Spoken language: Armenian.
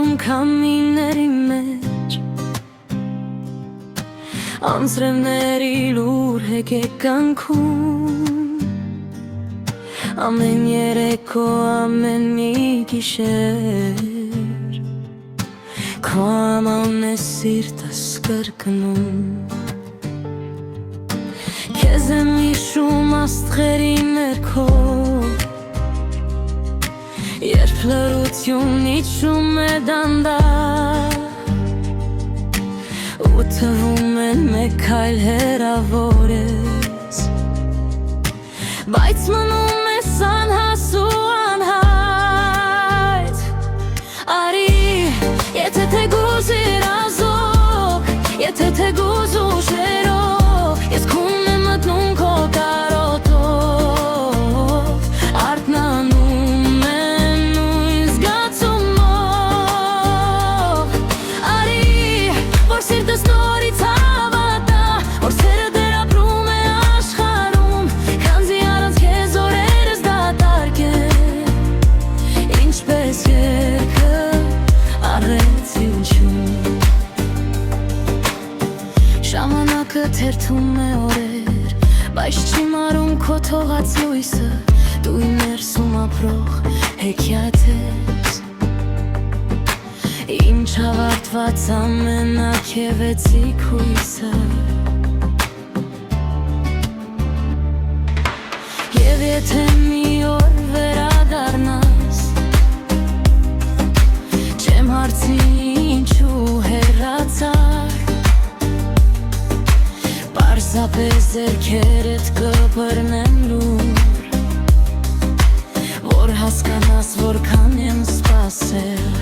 Գարում քամիների մեջ Անձրևների լուր հեկեկանքում Ամեն երեկո, ամեն մի գիշեր Քո ամանն է սիրտս կրկնում Քեզ եմ հիշում աստղերի ներքո Երբ լռություն իջնում է դանդաղ Ու թվում է մեկ այլ հեռավոր ես Բայց մնում ես անհաս ու անհայտ Արի, եթե թեկուզ երազող Եթե թեկուզ ուժերով Ես քուն եմ մտնում քո կարոտով Արթնանում է նույն զգացումով Արի, որ սիրտս նորից հավատա Որ սերը դեռ ապրում է աշխարհում Քանզի առանց քեզ օրերս դատարկ են Ինչպես երգը առեցի ուչում Ժամանակը թերթում է օրեր Բայց չի մարում քո թողած լույսը Դու իմ ներսում ապրող հեքիաթ ես Ինչ ավարտված ամենակեղեցիկ հույսը Եվ եթե մի օր վերադառնաս Չեմ հարցնի ինչու հեռացար Պարզապես ձեռքերդ կբռնեմ լուր Որ հասկանաս որքան եմ սպասել